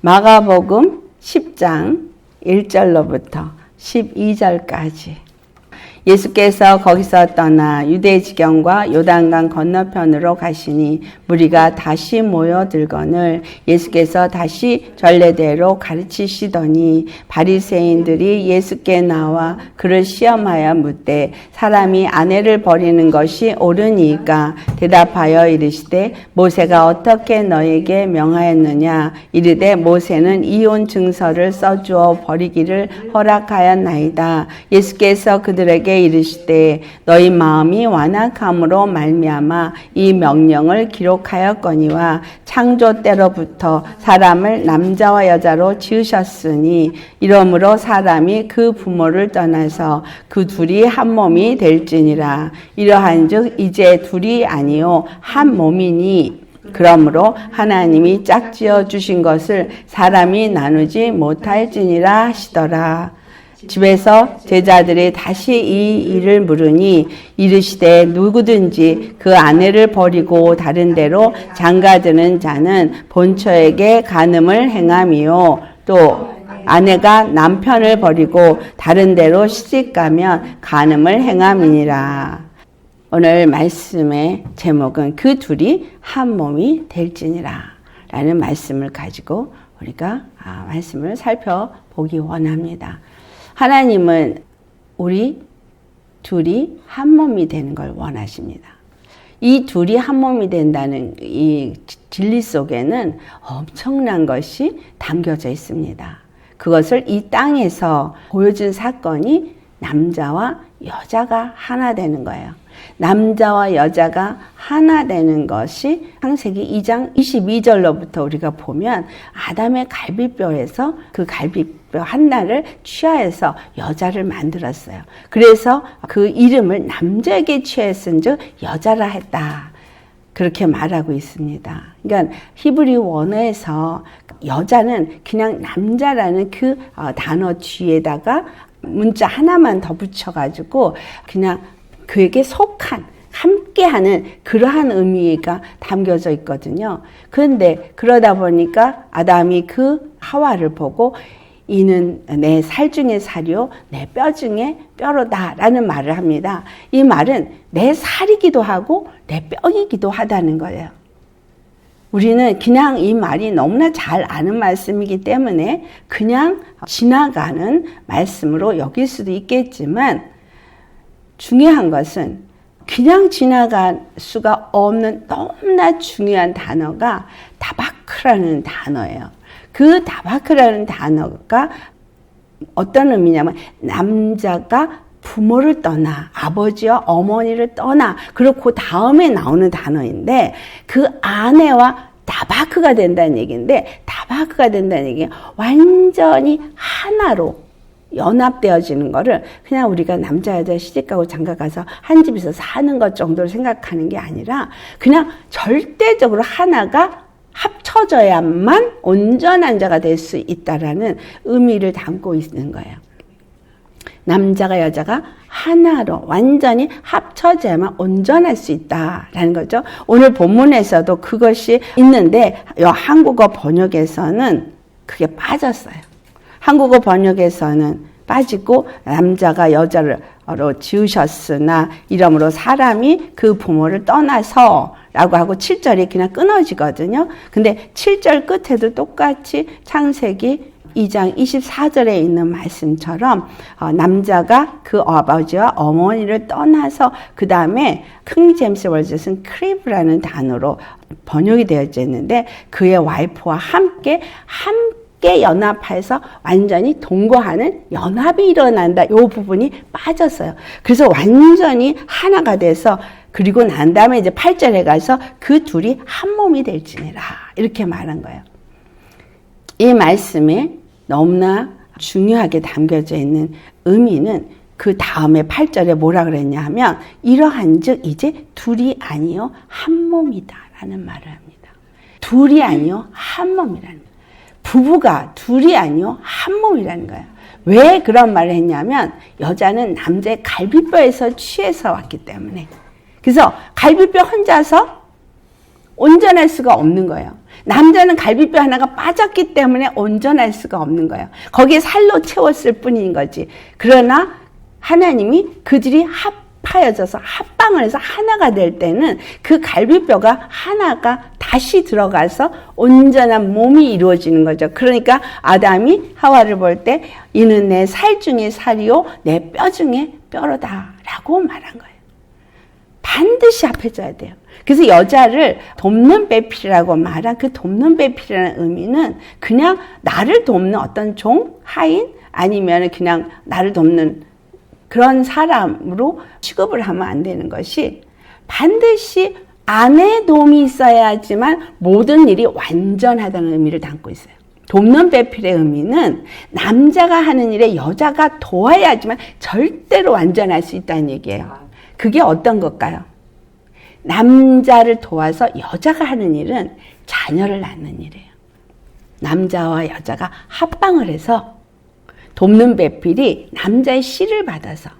마가복음 10장 1절로부터 12절까지 예수께서 거기서 떠나 유대 지경과 요단강 건너편으로 가시니 무리가 다시 모여들거늘 예수께서 다시 전례대로 가르치시더니 바리새인들이 예수께 나와 그를 시험하여 묻되 사람이 아내를 버리는 것이 옳으니까 대답하여 이르시되 모세가 어떻게 너에게 명하였느냐 이르되 모세는 이혼 증서를 써주어 버리기를 허락하였나이다. 예수께서 그들에게 이르시되 너희 마음이 완악함으로 말미암아 이 명령을 기록하였거니와 창조 때로부터 사람을 남자와 여자로 지으셨으니 이러므로 사람이 그 부모를 떠나서 그 둘이 한 몸이 될지니라. 이러한즉 이제 둘이 아니요 한 몸이니 그러므로 하나님이 짝지어 주신 것을 사람이 나누지 못할지니라 하시더라. 집에서 제자들이 다시 이 일을 물으니 이르시되 누구든지 그 아내를 버리고 다른 데로 장가드는 자는 본처에게 간음을 행함이요 또 아내가 남편을 버리고 다른 데로 시집가면 간음을 행함이니라. 오늘 말씀의 제목은 그 둘이 한 몸이 될지니라 라는 말씀을 가지고 우리가 말씀을 살펴보기 원합니다. 하나님은 우리 둘이 한 몸이 되는 걸 원하십니다. 이 둘이 한 몸이 된다는 이 진리 속에는 엄청난 것이 담겨져 있습니다. 그것을 이 땅에서 보여준 사건이 남자와 여자가 하나 되는 거예요. 남자와 여자가 하나 되는 것이 창세기 2장 22절로부터 우리가 보면 아담의 갈비뼈에서 그 갈비뼈 하나를 취하여서 여자를 만들었어요. 그래서 그 이름을 남자에게 취했은즉 여자라 했다. 그렇게 말하고 있습니다. 그러니까 히브리 원어에서 여자는 그냥 남자라는 그 단어 뒤에다가 문자 하나만 더 붙여가지고 그냥 그에게 속한 함께하는 그러한 의미가 담겨져 있거든요. 그런데 그러다 보니까 아담이 그 하와를 보고 이는 내 살 중에 살이요 내 뼈 중에 뼈로다 라는 말을 합니다. 이 말은 내 살이기도 하고 내 뼈이기도 하다는 거예요. 우리는 그냥 이 말이 너무나 잘 아는 말씀이기 때문에 그냥 지나가는 말씀으로 여길 수도 있겠지만 중요한 것은 그냥 지나갈 수가 없는 너무나 중요한 단어가 다바크라는 단어예요. 그 다바크라는 단어가 어떤 의미냐면 남자가 부모를 떠나 아버지와 어머니를 떠나 그리고 그 다음에 나오는 단어인데 그 아내와 다바크가 된다는 얘기인데 다바크가 된다는 얘기는 완전히 하나로 연합되어지는 거를 그냥 우리가 남자 여자 시집가고 장가가서 한 집에서 사는 것 정도로 생각하는 게 아니라 그냥 절대적으로 하나가 합쳐져야만 온전한 자가 될 수 있다라는 의미를 담고 있는 거예요. 남자가 여자가 하나로 완전히 합쳐져야만 온전할 수 있다라는 거죠. 오늘 본문에서도 그것이 있는데 한국어 번역에서는 그게 빠졌어요. 한국어 번역에서는 빠지고 남자가 여자로 지으셨으나 이러므로 사람이 그 부모를 떠나서 라고 하고 7절이 그냥 끊어지거든요. 근데 7절 끝에도 똑같이 창세기 2장 24절에 있는 말씀처럼 남자가 그 아버지와 어머니를 떠나서 그 다음에 킹 제임스 버전은 크리브라는 단어로 번역이 되어져 있는데 그의 와이프와 함께 연합해서 완전히 동거하는 연합이 일어난다. 이 부분이 빠졌어요. 그래서 완전히 하나가 돼서 그리고 난 다음에 이제 8절에 가서 그 둘이 한 몸이 될지니라 이렇게 말한 거예요. 이 말씀에 너무나 중요하게 담겨져 있는 의미는 그 다음에 8절에 뭐라 그랬냐 하면 이러한즉 이제 둘이 아니요 한 몸이다라는 말을 합니다. 둘이 아니요 한 몸이라는 거예요. 부부가 둘이 아니요 한 몸이라는 거예요. 왜 그런 말을 했냐면 여자는 남자의 갈비뼈에서 취해서 왔기 때문에. 그래서 갈비뼈 혼자서 온전할 수가 없는 거예요. 남자는 갈비뼈 하나가 빠졌기 때문에 온전할 수가 없는 거예요. 거기에 살로 채웠을 뿐인 거지. 그러나 하나님이 그들이 합하여져서 합방을 해서 하나가 될 때는 그 갈비뼈가 하나가 다시 들어가서 온전한 몸이 이루어지는 거죠. 그러니까 아담이 하와를 볼 때 이는 내 살 중에 살이요 내 뼈 중에 뼈로다 라고 말한 거예요. 반드시 합해져야 돼요. 그래서 여자를 돕는 배필이라고 말한 그 돕는 배필이라는 의미는 그냥 나를 돕는 어떤 종, 하인 아니면 그냥 나를 돕는 그런 사람으로 취급을 하면 안 되는 것이 반드시 아내의 도움이 있어야지만 모든 일이 완전하다는 의미를 담고 있어요. 돕는 배필의 의미는 남자가 하는 일에 여자가 도와야지만 절대로 완전할 수 있다는 얘기예요. 그게 어떤 걸까요? 남자를 도와서 여자가 하는 일은 자녀를 낳는 일이에요. 남자와 여자가 합방을 해서 돕는 배필이 남자의 씨를 받아서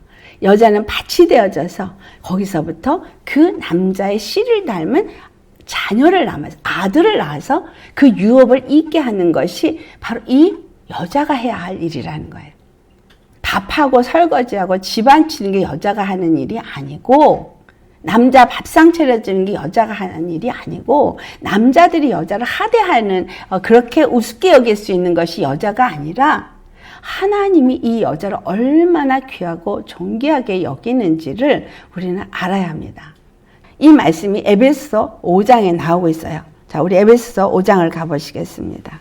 여자는 밭이 되어져서 거기서부터 그 남자의 씨를 닮은 자녀를 낳아서 아들을 낳아서 그 유업을 잇게 하는 것이 바로 이 여자가 해야 할 일이라는 거예요. 밥하고 설거지하고 집안 치는 게 여자가 하는 일이 아니고 남자 밥상 차려주는 게 여자가 하는 일이 아니고 남자들이 여자를 하대하는 그렇게 우습게 여길 수 있는 것이 여자가 아니라 하나님이 이 여자를 얼마나 귀하고 존귀하게 여기는지를 우리는 알아야 합니다. 이 말씀이 에베소서 5장에 나오고 있어요. 자, 우리 에베소서 5장을 가보시겠습니다.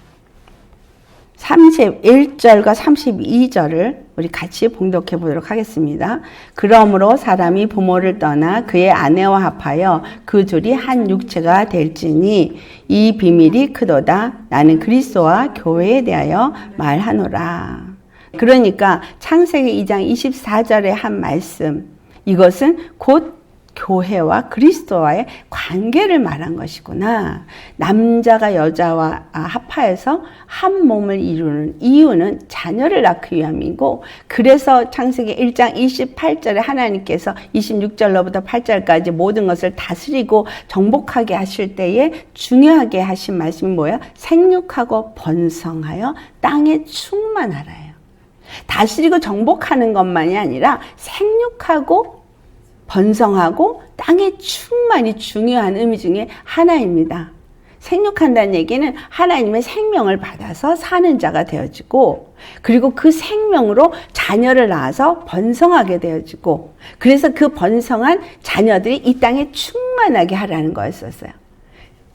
31절과 32절을 우리 같이 봉독해 보도록 하겠습니다. 그러므로 사람이 부모를 떠나 그의 아내와 합하여 그 둘이 한 육체가 될지니 이 비밀이 크도다. 나는 그리스도와 교회에 대하여 말하노라. 그러니까 창세기 2장 24절의 한 말씀, 이것은 곧 교회와 그리스도와의 관계를 말한 것이구나. 남자가 여자와 합하여서 한 몸을 이루는 이유는 자녀를 낳기 위함이고, 그래서 창세기 1장 28절에 하나님께서 26절로부터 8절까지 모든 것을 다스리고 정복하게 하실 때에 중요하게 하신 말씀이 뭐예요? 생육하고 번성하여 땅에 충만하라요. 다스리고 정복하는 것만이 아니라 생육하고 번성하고 땅에 충만이 중요한 의미 중에 하나입니다. 생육한다는 얘기는 하나님의 생명을 받아서 사는 자가 되어지고, 그리고 그 생명으로 자녀를 낳아서 번성하게 되어지고, 그래서 그 번성한 자녀들이 이 땅에 충만하게 하라는 거였었어요.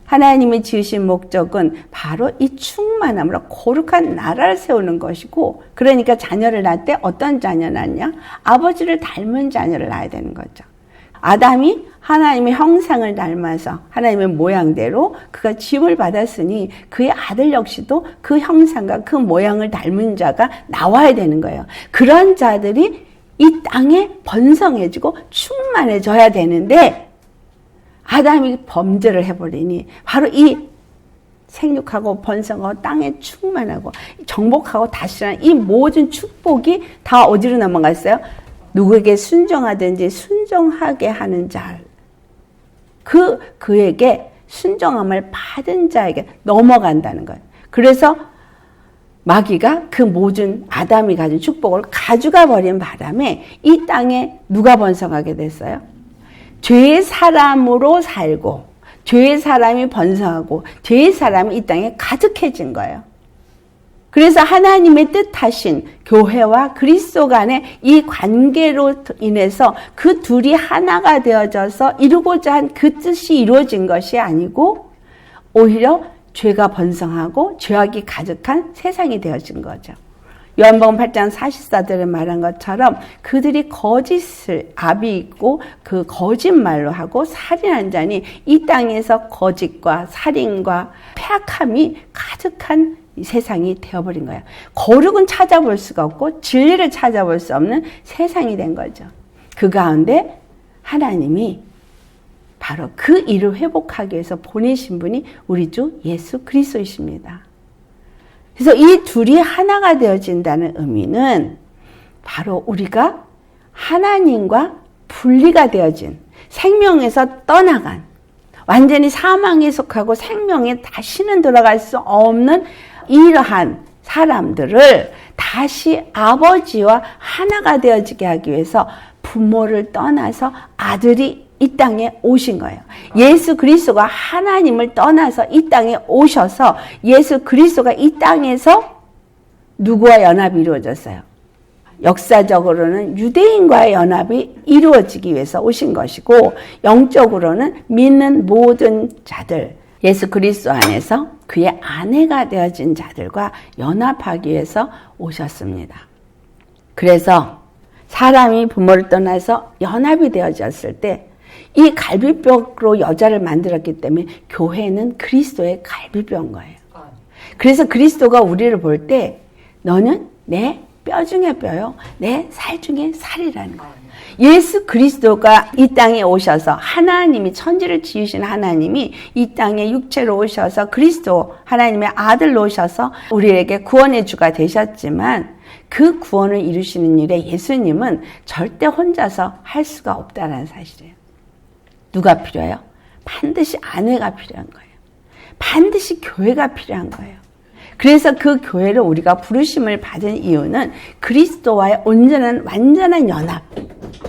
하나님이 지으신 목적은 바로 이 충만함으로 거룩한 나라를 세우는 것이고, 그러니까 자녀를 낳을 때 어떤 자녀 낳냐? 아버지를 닮은 자녀를 낳아야 되는 거죠. 아담이 하나님의 형상을 닮아서 하나님의 모양대로 그가 지음을 받았으니 그의 아들 역시도 그 형상과 그 모양을 닮은 자가 나와야 되는 거예요. 그런 자들이 이 땅에 번성해지고 충만해져야 되는데, 아담이 범죄를 해버리니 바로 이 생육하고 번성하고 땅에 충만하고 정복하고 다스리는 이 모든 축복이 다 어디로 넘어갔어요? 누구에게 순종하든지 순종하게 하는 자, 그에게 순종함을 받은 자에게 넘어간다는 거예요. 그래서 마귀가 그 모든 아담이 가진 축복을 가져가 버린 바람에 이 땅에 누가 번성하게 됐어요? 죄의 사람으로 살고 죄의 사람이 번성하고 죄의 사람이 이 땅에 가득해진 거예요. 그래서 하나님의 뜻하신 교회와 그리스도 간의 이 관계로 인해서 그 둘이 하나가 되어져서 이루고자 한 그 뜻이 이루어진 것이 아니고 오히려 죄가 번성하고 죄악이 가득한 세상이 되어진 거죠. 요한복음 8장 44절에 말한 것처럼 그들이 거짓을 아비고 그 거짓말로 하고 살인한 자니 이 땅에서 거짓과 살인과 폐악함이 가득한 이 세상이 되어버린 거예요. 거룩은 찾아볼 수가 없고 진리를 찾아볼 수 없는 세상이 된 거죠. 그 가운데 하나님이 바로 그 일을 회복하기 위해서 보내신 분이 우리 주 예수 그리스도이십니다. 그래서 이 둘이 하나가 되어진다는 의미는 바로 우리가 하나님과 분리가 되어진 생명에서 떠나간 완전히 사망에 속하고 생명에 다시는 들어갈 수 없는 이러한 사람들을 다시 아버지와 하나가 되어지게 하기 위해서 부모를 떠나서 아들이 이 땅에 오신 거예요. 예수 그리스도가 하나님을 떠나서 이 땅에 오셔서 예수 그리스도가 이 땅에서 누구와 연합이 이루어졌어요? 역사적으로는 유대인과의 연합이 이루어지기 위해서 오신 것이고 영적으로는 믿는 모든 자들, 예수 그리스도 안에서 그의 아내가 되어진 자들과 연합하기 위해서 오셨습니다. 그래서 사람이 부모를 떠나서 연합이 되어졌을 때 이 갈비뼈로 여자를 만들었기 때문에 교회는 그리스도의 갈비뼈인 거예요. 그래서 그리스도가 우리를 볼 때 너는 내 뼈 중에 뼈요, 내 살 중에 살이라는 거예요. 예수 그리스도가 이 땅에 오셔서 하나님이 천지를 지으신 하나님이 이 땅에 육체로 오셔서 그리스도 하나님의 아들로 오셔서 우리에게 구원의 주가 되셨지만 그 구원을 이루시는 일에 예수님은 절대 혼자서 할 수가 없다는 사실이에요. 누가 필요해요? 반드시 아내가 필요한 거예요. 반드시 교회가 필요한 거예요. 그래서 그 교회를 우리가 부르심을 받은 이유는 그리스도와의 온전한 완전한 연합,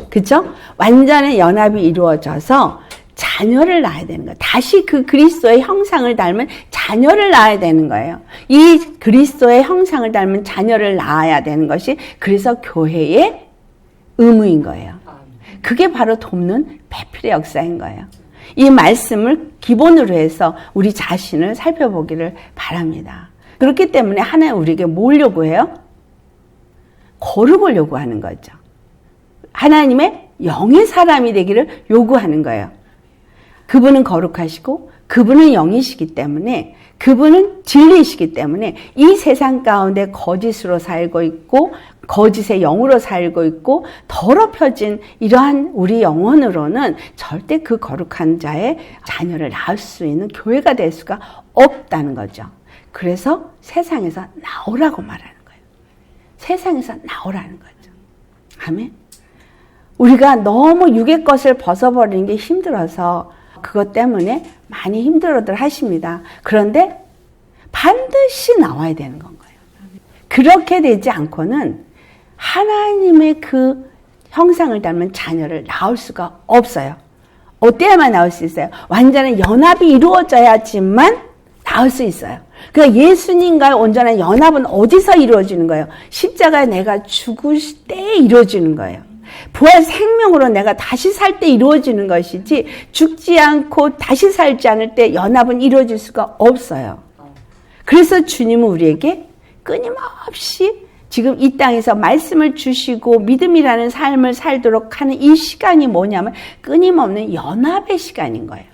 그렇죠? 완전한 연합이 이루어져서 자녀를 낳아야 되는 거예요. 다시 그 그리스도의 형상을 닮은 자녀를 낳아야 되는 거예요. 이 그리스도의 형상을 닮은 자녀를 낳아야 되는 것이 그래서 교회의 의무인 거예요. 그게 바로 돕는 배필의 역사인 거예요. 이 말씀을 기본으로 해서 우리 자신을 살펴보기를 바랍니다. 그렇기 때문에 하나님 우리에게 뭘 요구해요? 거룩을 요구하는 거죠. 하나님의 영의 사람이 되기를 요구하는 거예요. 그분은 거룩하시고 그분은 영이시기 때문에 그분은 진리이시기 때문에 이 세상 가운데 거짓으로 살고 있고 거짓의 영으로 살고 있고 더럽혀진 이러한 우리 영혼으로는 절대 그 거룩한 자의 자녀를 낳을 수 있는 교회가 될 수가 없다는 거죠. 그래서 세상에서 나오라고 말하는 거예요. 세상에서 나오라는 거죠. 아멘. 우리가 너무 육의 것을 벗어버리는 게 힘들어서 그것 때문에 많이 힘들어들 하십니다. 그런데 반드시 나와야 되는 건 거예요. 그렇게 되지 않고는 하나님의 그 형상을 닮은 자녀를 낳을 수가 없어요. 어때야만 낳을 수 있어요? 완전한 연합이 이루어져야지만 낳을 수 있어요. 그러니까 예수님과의 온전한 연합은 어디서 이루어지는 거예요? 십자가에 내가 죽을 때 이루어지는 거예요. 부활 생명으로 내가 다시 살 때 이루어지는 것이지 죽지 않고 다시 살지 않을 때 연합은 이루어질 수가 없어요. 그래서 주님은 우리에게 끊임없이 지금 이 땅에서 말씀을 주시고 믿음이라는 삶을 살도록 하는 이 시간이 뭐냐면 끊임없는 연합의 시간인 거예요.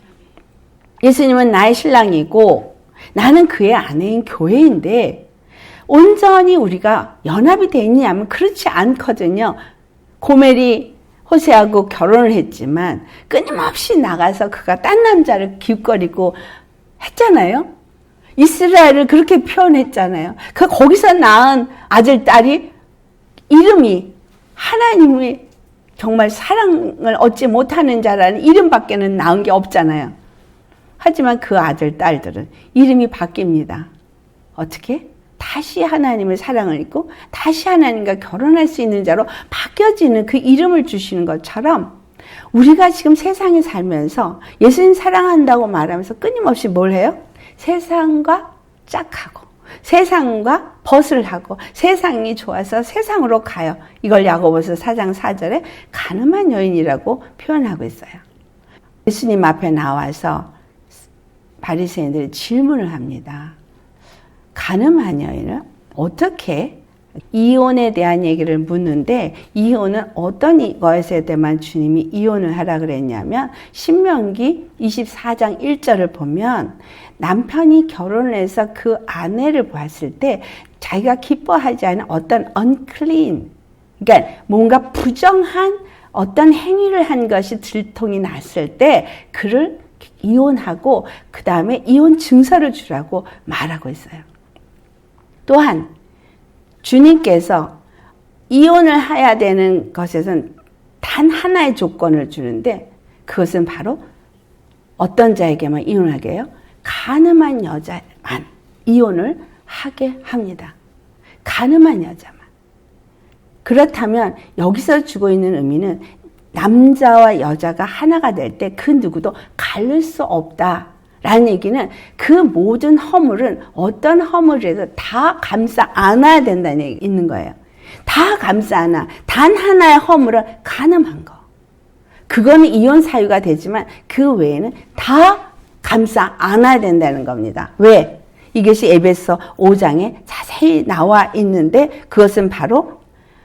예수님은 나의 신랑이고 나는 그의 아내인 교회인데 온전히 우리가 연합이 되어 있냐면 그렇지 않거든요. 고멜이 호세하고 결혼을 했지만 끊임없이 나가서 그가 딴 남자를 기웃거리고 했잖아요. 이스라엘을 그렇게 표현했잖아요. 그 거기서 낳은 아들, 딸이 이름이 하나님이 정말 사랑을 얻지 못하는 자라는 이름밖에는 낳은 게 없잖아요. 하지만 그 아들, 딸들은 이름이 바뀝니다. 어떻게? 다시 하나님의 사랑을 잊고 다시 하나님과 결혼할 수 있는 자로 바뀌어지는 그 이름을 주시는 것처럼 우리가 지금 세상에 살면서 예수님 사랑한다고 말하면서 끊임없이 뭘 해요? 세상과 짝하고 세상과 벗을 하고 세상이 좋아서 세상으로 가요. 이걸 야고보서 4장 4절에 가늠한 여인이라고 표현하고 있어요. 예수님 앞에 나와서 바리새인들이 질문을 합니다. 가늠한 여인은 어떻게 이혼에 대한 얘기를 묻는데 이혼은 어떤 것에 대해만 주님이 이혼을 하라 그랬냐면 신명기 24장 1절을 보면 남편이 결혼을 해서 그 아내를 봤을 때 자기가 기뻐하지 않은 어떤 unclean, 그러니까 뭔가 부정한 어떤 행위를 한 것이 들통이 났을 때 그를 이혼하고 그 다음에 이혼 증서를 주라고 말하고 있어요. 또한 주님께서 이혼을 해야 되는 것에선 단 하나의 조건을 주는데 그것은 바로 어떤 자에게만 이혼하게 해요? 가늠한 여자만 이혼을 하게 합니다. 가늠한 여자만. 그렇다면 여기서 주고 있는 의미는 남자와 여자가 하나가 될 때 그 누구도 가릴 수 없다라는 얘기는 그 모든 허물은 어떤 허물이라도 다 감싸 안아야 된다는 얘기 있는 거예요. 다 감싸 안아. 단 하나의 허물은 가늠한 거. 그거는 이혼 사유가 되지만 그 외에는 다 감싸 안아야 된다는 겁니다. 왜? 이것이 에베소 5장에 자세히 나와 있는데 그것은 바로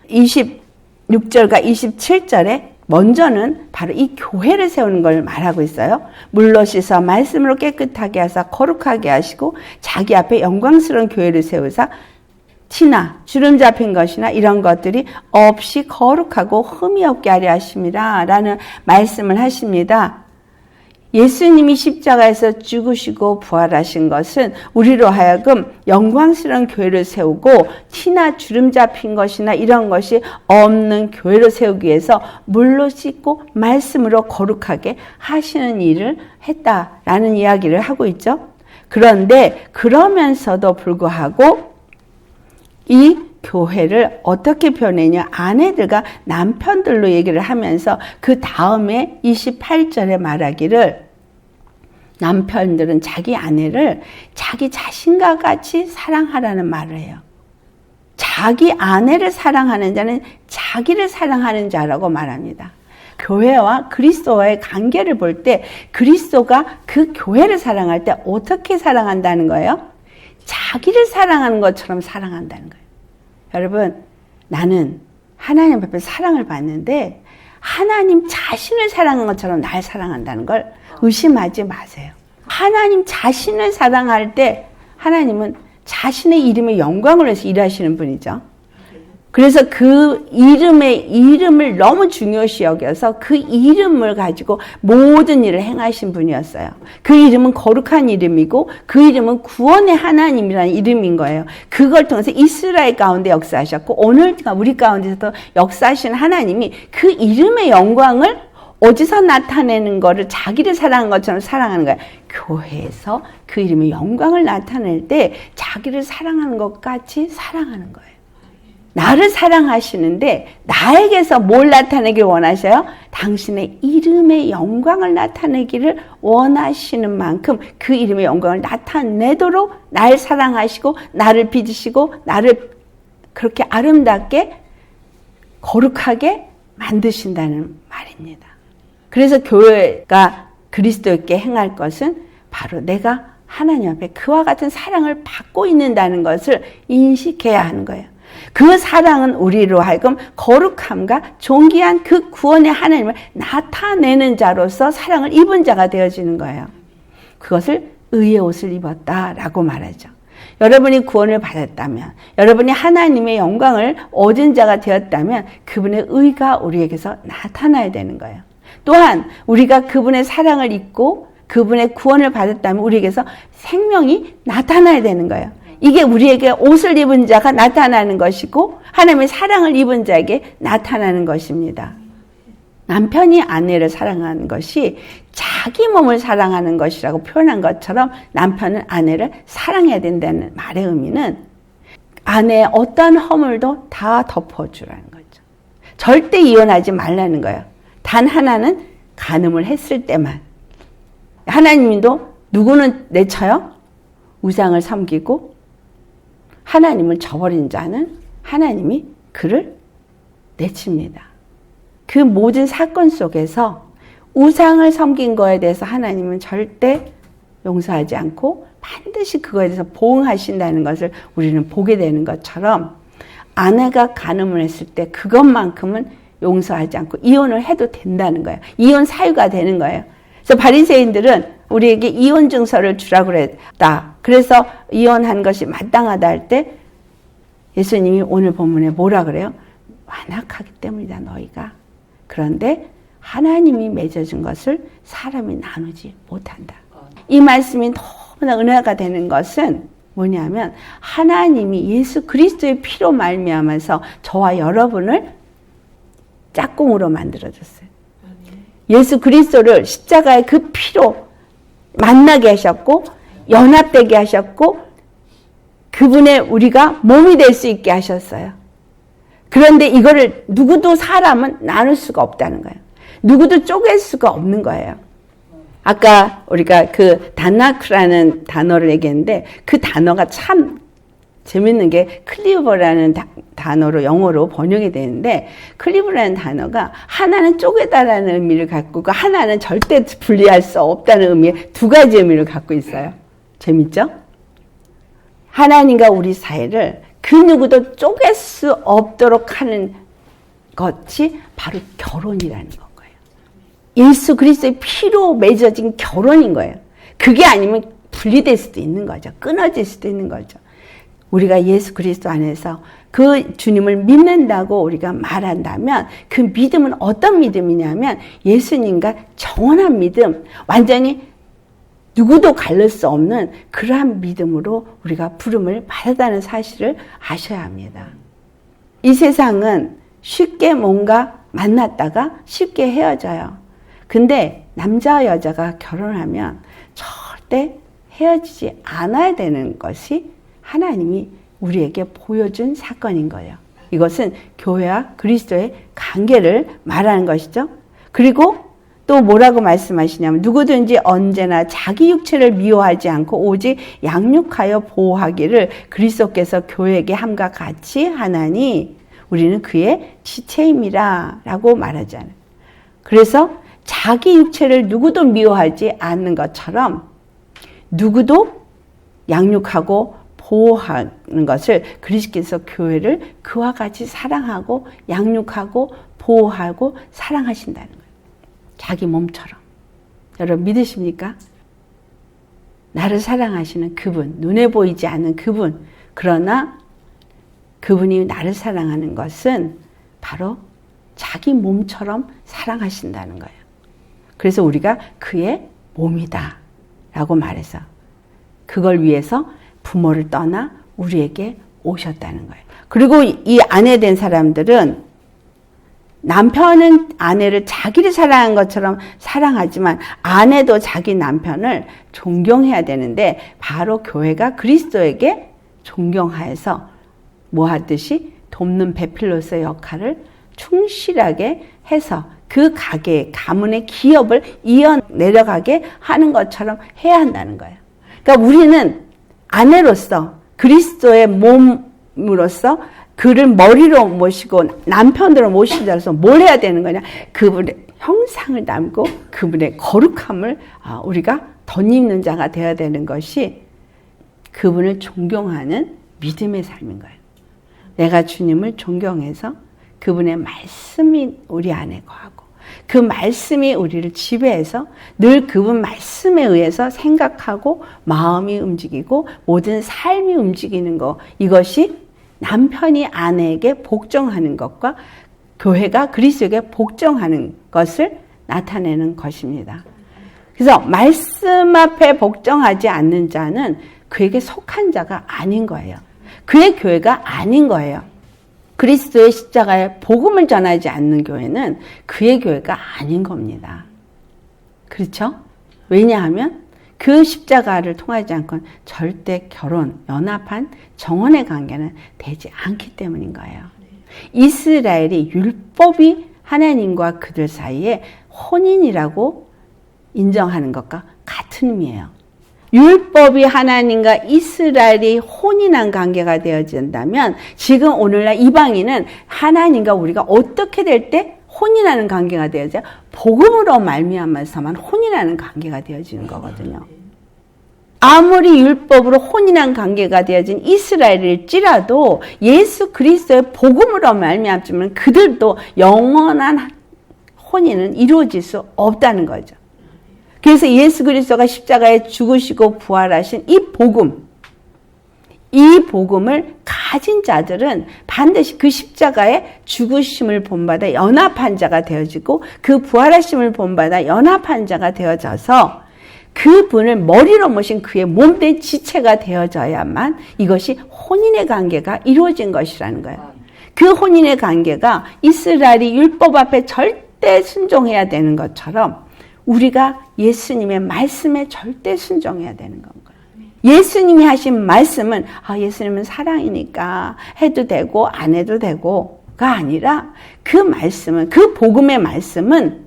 26절과 27절에 먼저는 바로 이 교회를 세우는 걸 말하고 있어요. 물로 씻어 말씀으로 깨끗하게 하사 거룩하게 하시고 자기 앞에 영광스러운 교회를 세우사 티나 주름 잡힌 것이나 이런 것들이 없이 거룩하고 흠이 없게 하려 하심이라 라는 말씀을 하십니다. 예수님이 십자가에서 죽으시고 부활하신 것은 우리로 하여금 영광스러운 교회를 세우고 티나 주름 잡힌 것이나 이런 것이 없는 교회를 세우기 위해서 물로 씻고 말씀으로 거룩하게 하시는 일을 했다라는 이야기를 하고 있죠. 그런데 그러면서도 불구하고 이 교회를 어떻게 표현했냐? 아내들과 남편들로 얘기를 하면서 그 다음에 28절에 말하기를 남편들은 자기 아내를 자기 자신과 같이 사랑하라는 말을 해요. 자기 아내를 사랑하는 자는 자기를 사랑하는 자라고 말합니다. 교회와 그리스도와의 관계를 볼 때 그리스도가 그 교회를 사랑할 때 어떻게 사랑한다는 거예요? 자기를 사랑하는 것처럼 사랑한다는 거예요. 여러분, 나는 하나님 앞에 사랑을 받는데 하나님 자신을 사랑한 것처럼 날 사랑한다는 걸 의심하지 마세요. 하나님 자신을 사랑할 때 하나님은 자신의 이름의 영광을 위해서 일하시는 분이죠. 그래서 그 이름을 너무 중요시 여겨서 그 이름을 가지고 모든 일을 행하신 분이었어요. 그 이름은 거룩한 이름이고 그 이름은 구원의 하나님이라는 이름인 거예요. 그걸 통해서 이스라엘 가운데 역사하셨고 오늘 우리 가운데서도 역사하신 하나님이 그 이름의 영광을 어디서 나타내는 거를 자기를 사랑한 것처럼 사랑하는 거예요. 교회에서 그 이름의 영광을 나타낼 때 자기를 사랑하는 것 같이 사랑하는 거예요. 나를 사랑하시는데 나에게서 뭘 나타내길 원하셔요? 당신의 이름의 영광을 나타내기를 원하시는 만큼 그 이름의 영광을 나타내도록 날 사랑하시고 나를 빚으시고 나를 그렇게 아름답게 거룩하게 만드신다는 말입니다. 그래서 교회가 그리스도께 행할 것은 바로 내가 하나님 앞에 그와 같은 사랑을 받고 있는다는 것을 인식해야 하는 거예요. 그 사랑은 우리로 하여금 거룩함과 존귀한 그 구원의 하나님을 나타내는 자로서 사랑을 입은 자가 되어지는 거예요. 그것을 의의 옷을 입었다라고 말하죠. 여러분이 구원을 받았다면, 여러분이 하나님의 영광을 얻은 자가 되었다면 그분의 의가 우리에게서 나타나야 되는 거예요. 또한 우리가 그분의 사랑을 입고 그분의 구원을 받았다면 우리에게서 생명이 나타나야 되는 거예요. 이게 우리에게 옷을 입은 자가 나타나는 것이고 하나님의 사랑을 입은 자에게 나타나는 것입니다. 남편이 아내를 사랑하는 것이 자기 몸을 사랑하는 것이라고 표현한 것처럼 남편은 아내를 사랑해야 된다는 말의 의미는 아내의 어떤 허물도 다 덮어주라는 거죠. 절대 이혼하지 말라는 거예요. 단 하나는 간음을 했을 때만. 하나님도 누구는 내쳐요? 우상을 섬기고 하나님을 저버린 자는 하나님이 그를 내칩니다. 그 모든 사건 속에서 우상을 섬긴 거에 대해서 하나님은 절대 용서하지 않고 반드시 그거에 대해서 보응하신다는 것을 우리는 보게 되는 것처럼 아내가 간음을 했을 때 그것만큼은 용서하지 않고 이혼을 해도 된다는 거예요. 이혼 사유가 되는 거예요. 그래서 바리새인들은 우리에게 이혼 증서를 주라고 그랬다. 그래서 이혼한 것이 마땅하다 할 때 예수님이 오늘 본문에 뭐라 그래요? 완악하기 때문이다 너희가. 그런데 하나님이 맺어준 것을 사람이 나누지 못한다. 이 말씀이 너무나 은혜가 되는 것은 뭐냐면 하나님이 예수 그리스도의 피로 말미암아서 저와 여러분을 짝꿍으로 만들어줬어요. 예수 그리스도를 십자가의 그 피로 만나게 하셨고 연합되게 하셨고 그분의 우리가 몸이 될 수 있게 하셨어요. 그런데 이거를 누구도 사람은 나눌 수가 없다는 거예요. 누구도 쪼갤 수가 없는 거예요. 아까 우리가 그 다나크라는 단어를 얘기했는데 그 단어가 참 재밌는 게 클리브라는 단어로 영어로 번역이 되는데 클리브라는 단어가 하나는 쪼개다라는 의미를 갖고 있고 하나는 절대 분리할 수 없다는 의미의 두 가지 의미를 갖고 있어요. 재밌죠? 하나님과 우리 사이를 그 누구도 쪼갤 수 없도록 하는 것이 바로 결혼이라는 거예요. 예수 그리스도의 피로 맺어진 결혼인 거예요. 그게 아니면 분리될 수도 있는 거죠. 끊어질 수도 있는 거죠. 우리가 예수 그리스도 안에서 그 주님을 믿는다고 우리가 말한다면 그 믿음은 어떤 믿음이냐면 예수님과 정원한 믿음, 완전히 누구도 가릴 수 없는 그러한 믿음으로 우리가 부름을 받았다는 사실을 아셔야 합니다. 이 세상은 쉽게 뭔가 만났다가 쉽게 헤어져요. 근데 남자와 여자가 결혼하면 절대 헤어지지 않아야 되는 것이 하나님이 우리에게 보여준 사건인 거예요. 이것은 교회와 그리스도의 관계를 말하는 것이죠. 그리고 또 뭐라고 말씀하시냐면 누구든지 언제나 자기 육체를 미워하지 않고 오직 양육하여 보호하기를 그리스도께서 교회에게 함과 같이 하나니 우리는 그의 지체임이라 라고 말하잖아요. 그래서 자기 육체를 누구도 미워하지 않는 것처럼 누구도 양육하고 보호하는 것을 그리스도께서 교회를 그와 같이 사랑하고 양육하고 보호하고 사랑하신다는 거예요. 자기 몸처럼. 여러분 믿으십니까? 나를 사랑하시는 그분, 눈에 보이지 않는 그분. 그러나 그분이 나를 사랑하는 것은 바로 자기 몸처럼 사랑하신다는 거예요. 그래서 우리가 그의 몸이다 라고 말해서 그걸 위해서 부모를 떠나 우리에게 오셨다는 거예요. 그리고 이 아내된 사람들은 남편은 아내를 자기를 사랑한 것처럼 사랑하지만 아내도 자기 남편을 존경해야 되는데 바로 교회가 그리스도에게 존경하여서 뭐 하듯이 돕는 배필로서의 역할을 충실하게 해서 그 가게, 가문의 기업을 이어 내려가게 하는 것처럼 해야 한다는 거예요. 그러니까 우리는 아내로서 그리스도의 몸으로서 그를 머리로 모시고 남편으로 모시자서 뭘 해야 되는 거냐? 그분의 형상을 담고 그분의 거룩함을 우리가 덧입는 자가 되어야 되는 것이 그분을 존경하는 믿음의 삶인 거예요. 내가 주님을 존경해서 그분의 말씀이 우리 안에 거하고 그 말씀이 우리를 지배해서 늘 그분 말씀에 의해서 생각하고 마음이 움직이고 모든 삶이 움직이는 것, 이것이 남편이 아내에게 복종하는 것과 교회가 그리스도에게 복종하는 것을 나타내는 것입니다. 그래서 말씀 앞에 복종하지 않는 자는 그에게 속한 자가 아닌 거예요. 그의 교회가 아닌 거예요. 그리스도의 십자가에 복음을 전하지 않는 교회는 그의 교회가 아닌 겁니다. 그렇죠? 왜냐하면 그 십자가를 통하지 않고는 절대 결혼, 연합한 정원의 관계는 되지 않기 때문인 거예요. 이스라엘이 율법이 하나님과 그들 사이에 혼인이라고 인정하는 것과 같은 의미예요. 율법이 하나님과 이스라엘이 혼인한 관계가 되어진다면 지금 오늘날 이방인은 하나님과 우리가 어떻게 될 때 혼인하는 관계가 되어져요? 복음으로 말미암아서만 혼인하는 관계가 되어지는 거거든요. 아무리 율법으로 혼인한 관계가 되어진 이스라엘일지라도 예수 그리스도의 복음으로 말미암지만 그들도 영원한 혼인은 이루어질 수 없다는 거죠. 그래서 예수 그리스도가 십자가에 죽으시고 부활하신 이 복음을 가진 자들은 반드시 그 십자가의 죽으심을 본받아 연합한 자가 되어지고 그 부활하심을 본받아 연합한 자가 되어져서 그분을 머리로 모신 그의 몸된 지체가 되어져야만 이것이 혼인의 관계가 이루어진 것이라는 거예요. 그 혼인의 관계가 이스라엘이 율법 앞에 절대 순종해야 되는 것처럼 우리가 예수님의 말씀에 절대 순종해야 되는 건가요? 예수님이 하신 말씀은 예수님은 사랑이니까 해도 되고 안 해도 되고가 아니라 그 말씀은, 그 복음의 말씀은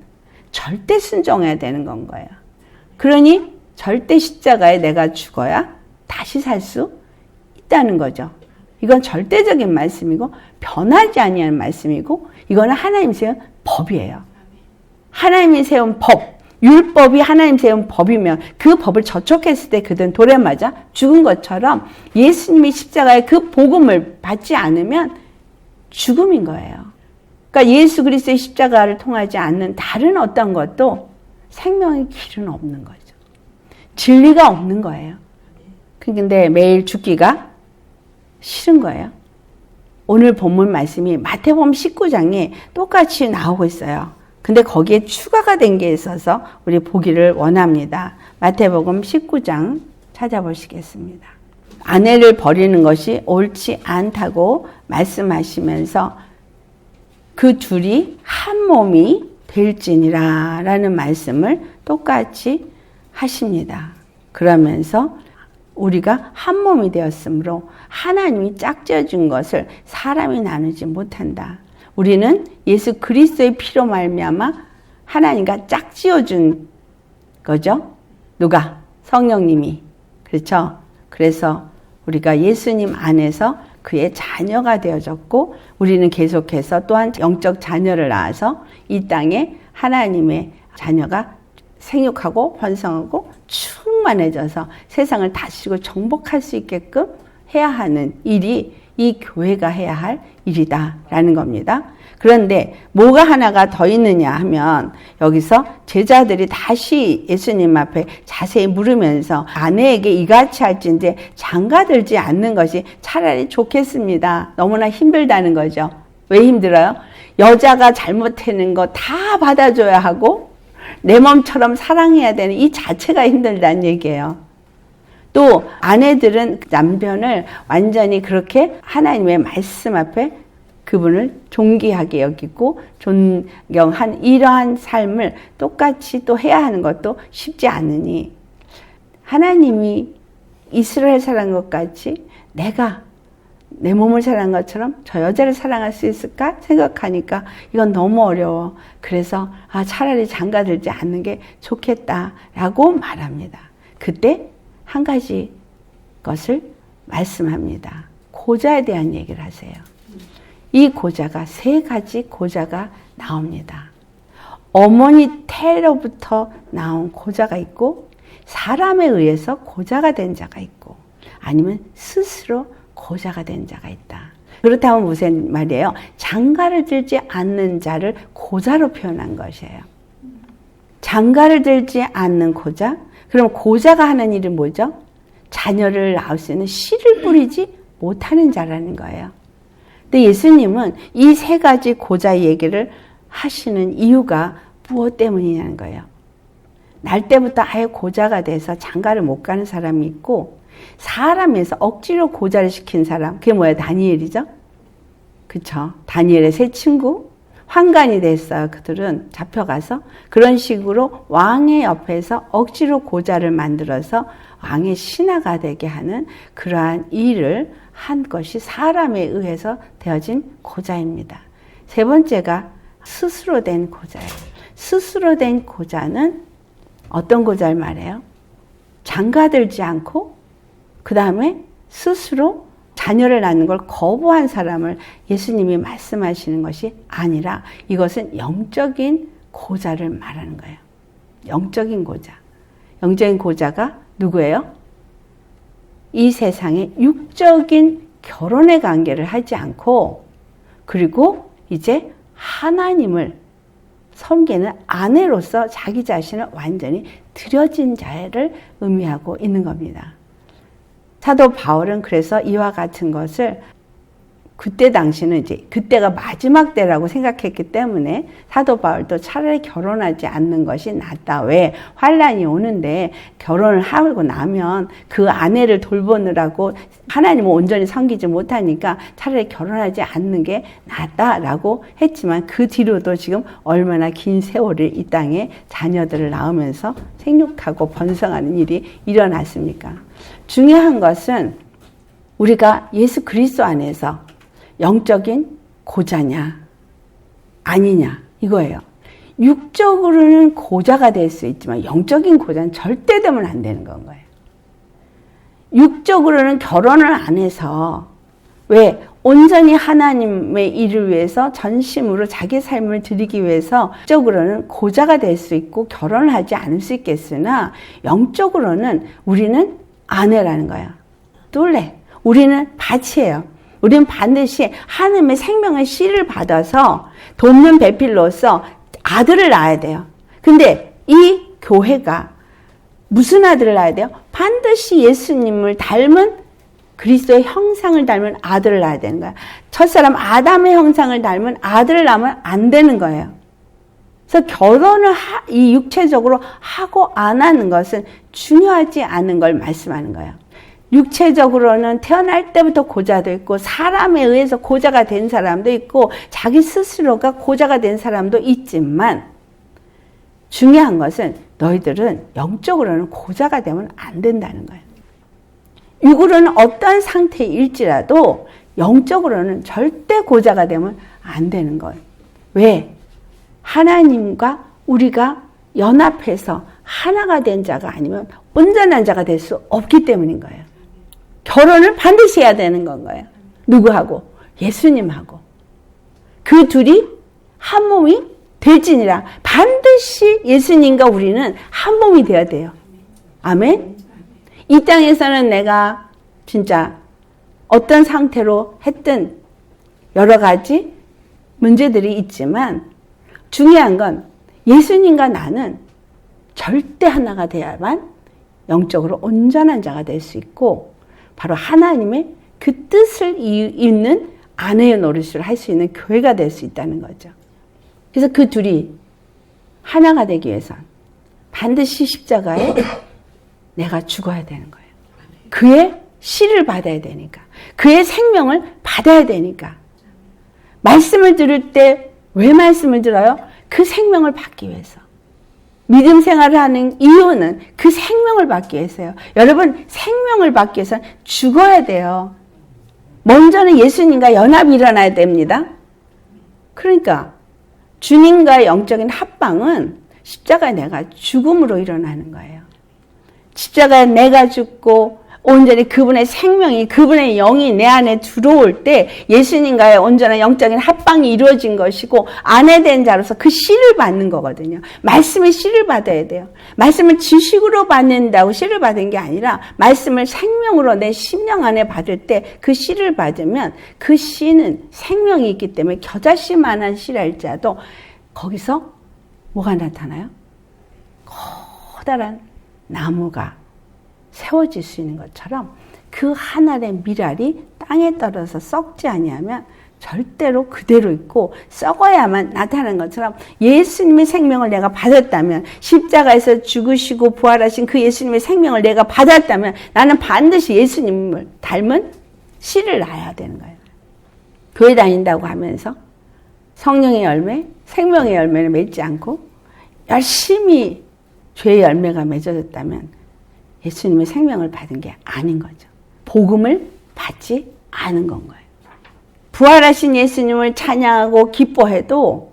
절대 순종해야 되는 건 거예요. 그러니 절대 십자가에 내가 죽어야 다시 살 수 있다는 거죠. 이건 절대적인 말씀이고 변하지 아니하는 말씀이고 이거는 하나님이 세운 법이에요. 하나님이 세운 법, 율법이 하나님 세운 법이면 그 법을 저촉했을 때 그들은 돌에 맞아 죽은 것처럼 예수님이 십자가의 그 복음을 받지 않으면 죽음인 거예요. 그러니까 예수 그리스도의 십자가를 통하지 않는 다른 어떤 것도 생명의 길은 없는 거죠. 진리가 없는 거예요. 근데 매일 죽기가 싫은 거예요. 오늘 본문 말씀이 마태복음 19장에 똑같이 나오고 있어요. 근데 거기에 추가가 된 게 있어서 우리 보기를 원합니다. 마태복음 19장 찾아보시겠습니다. 아내를 버리는 것이 옳지 않다고 말씀하시면서 그 둘이 한 몸이 될지니라 라는 말씀을 똑같이 하십니다. 그러면서 우리가 한 몸이 되었으므로 하나님이 짝지어준 것을 사람이 나누지 못한다. 우리는 예수 그리스도의 피로 말미암아 하나님과 짝지어준 거죠. 누가? 성령님이. 그렇죠? 그래서 우리가 예수님 안에서 그의 자녀가 되어졌고 우리는 계속해서 또한 영적 자녀를 낳아서 이 땅에 하나님의 자녀가 생육하고 번성하고 충만해져서 세상을 다스리고 정복할 수 있게끔 해야 하는 일이 이 교회가 해야 할 일이다라는 겁니다. 그런데 뭐가 하나가 더 있느냐 하면 여기서 제자들이 다시 예수님 앞에 자세히 물으면서 아내에게 이같이 할진대 장가들지 않는 것이 차라리 좋겠습니다. 너무나 힘들다는 거죠. 왜 힘들어요? 여자가 잘못하는 거 다 받아줘야 하고 내 몸처럼 사랑해야 되는 이 자체가 힘들다는 얘기예요. 또 아내들은 남편을 완전히 그렇게 하나님의 말씀 앞에 그분을 존귀하게 여기고 존경한 이러한 삶을 똑같이 또 해야 하는 것도 쉽지 않으니 하나님이 이스라엘 사랑한 것 같이 내가 내 몸을 사랑한 것처럼 저 여자를 사랑할 수 있을까 생각하니까 이건 너무 어려워. 그래서 차라리 장가들지 않는 게 좋겠다라고 말합니다. 그때 한 가지 것을 말씀합니다. 고자에 대한 얘기를 하세요. 이 고자가 세 가지 고자가 나옵니다. 어머니 태로부터 나온 고자가 있고 사람에 의해서 고자가 된 자가 있고 아니면 스스로 고자가 된 자가 있다. 그렇다면 무슨 말이에요? 장가를 들지 않는 자를 고자로 표현한 것이에요. 장가를 들지 않는 고자? 그럼 고자가 하는 일은 뭐죠? 자녀를 낳을 수 있는 씨를 뿌리지 못하는 자라는 거예요. 근데 예수님은 이 세 가지 고자 얘기를 하시는 이유가 무엇 때문이냐는 거예요. 날 때부터 아예 고자가 돼서 장가를 못 가는 사람이 있고 사람에서 억지로 고자를 시킨 사람, 그게 뭐예요? 다니엘이죠? 그쵸? 다니엘의 세 친구? 환관이 됐어요. 그들은 잡혀가서 그런 식으로 왕의 옆에서 억지로 고자를 만들어서 왕의 신하가 되게 하는 그러한 일을 한 것이 사람에 의해서 되어진 고자입니다. 세 번째가 스스로 된 고자예요. 스스로 된 고자는 어떤 고자를 말해요? 장가들지 않고 그 다음에 스스로 자녀를 낳는 걸 거부한 사람을 예수님이 말씀하시는 것이 아니라 이것은 영적인 고자를 말하는 거예요. 영적인 고자. 영적인 고자가 누구예요? 이 세상에 육적인 결혼의 관계를 하지 않고 그리고 이제 하나님을 섬기는 아내로서 자기 자신을 완전히 드려진 자를 의미하고 있는 겁니다. 사도 바울은 그래서 이와 같은 것을 그때 당시는 이제 그때가 마지막 때라고 생각했기 때문에 사도 바울도 차라리 결혼하지 않는 것이 낫다. 왜? 환란이 오는데 결혼을 하고 나면 그 아내를 돌보느라고 하나님을 온전히 섬기지 못하니까 차라리 결혼하지 않는 게 낫다라고 했지만 그 뒤로도 지금 얼마나 긴 세월을 이 땅에 자녀들을 낳으면서 생육하고 번성하는 일이 일어났습니까? 중요한 것은 우리가 예수 그리스도 안에서 영적인 고자냐 아니냐 이거예요. 육적으로는 고자가 될 수 있지만 영적인 고자는 절대 되면 안 되는 건 거예요. 육적으로는 결혼을 안 해서 왜? 온전히 하나님의 일을 위해서 전심으로 자기 삶을 드리기 위해서 육적으로는 고자가 될 수 있고 결혼을 하지 않을 수 있겠으나 영적으로는 우리는 아내라는 거야. 둘레. 우리는 밭이에요. 우리는 반드시 하나님의 생명의 씨를 받아서 돕는 배필로서 아들을 낳아야 돼요. 근데 이 교회가 무슨 아들을 낳아야 돼요? 반드시 예수님을 닮은 그리스도의 형상을 닮은 아들을 낳아야 되는 거예요. 첫사람 아담의 형상을 닮은 아들을 낳으면 안 되는 거예요. 그래서 결혼을 이 육체적으로 하고 안 하는 것은 중요하지 않은 걸 말씀하는 거예요. 육체적으로는 태어날 때부터 고자도 있고 사람에 의해서 고자가 된 사람도 있고 자기 스스로가 고자가 된 사람도 있지만 중요한 것은 너희들은 영적으로는 고자가 되면 안 된다는 거예요. 육으로는 어떤 상태일지라도 영적으로는 절대 고자가 되면 안 되는 거예요. 왜? 하나님과 우리가 연합해서 하나가 된 자가 아니면 온전한 자가 될 수 없기 때문인 거예요. 결혼을 반드시 해야 되는 건 거예요. 누구하고? 예수님하고. 그 둘이 한 몸이 될지니라. 반드시 예수님과 우리는 한 몸이 되어야 돼요. 아멘? 이 땅에서는 내가 진짜 어떤 상태로 했든 여러 가지 문제들이 있지만 중요한 건 예수님과 나는 절대 하나가 돼야만 영적으로 온전한 자가 될 수 있고 바로 하나님의 그 뜻을 잇는 아내의 노릇을 할 수 있는 교회가 될 수 있다는 거죠. 그래서 그 둘이 하나가 되기 위해선 반드시 십자가에 내가 죽어야 되는 거예요. 그의 씨를 받아야 되니까. 그의 생명을 받아야 되니까. 말씀을 들을 때 왜 말씀을 들어요? 그 생명을 받기 위해서. 믿음 생활을 하는 이유는 그 생명을 받기 위해서요. 여러분, 생명을 받기 위해서는 죽어야 돼요. 먼저는 예수님과 연합이 일어나야 됩니다. 그러니까 주님과의 영적인 합방은 십자가에 내가 죽음으로 일어나는 거예요. 십자가에 내가 죽고 온전히 그분의 생명이, 그분의 영이 내 안에 들어올 때 예수님과의 온전한 영적인 합방이 이루어진 것이고 아내 된 자로서 그 씨를 받는 거거든요. 말씀의 씨를 받아야 돼요. 말씀을 지식으로 받는다고 씨를 받은 게 아니라 말씀을 생명으로 내 심령 안에 받을 때 그 씨를 받으면 그 씨는 생명이 있기 때문에 겨자씨만한 씨랄지라도 거기서 뭐가 나타나요? 커다란 나무가 세워질 수 있는 것처럼 그 한 알의 밀알이 땅에 떨어져 썩지 아니하면 절대로 그대로 있고 썩어야만 나타나는 것처럼 예수님의 생명을 내가 받았다면 십자가에서 죽으시고 부활하신 그 예수님의 생명을 내가 받았다면 나는 반드시 예수님을 닮은 씨를 낳아야 되는 거예요. 교회 다닌다고 하면서 성령의 열매, 생명의 열매를 맺지 않고 열심히 죄의 열매가 맺어졌다면 예수님의 생명을 받은 게 아닌 거죠. 복음을 받지 않은 건 거예요. 부활하신 예수님을 찬양하고 기뻐해도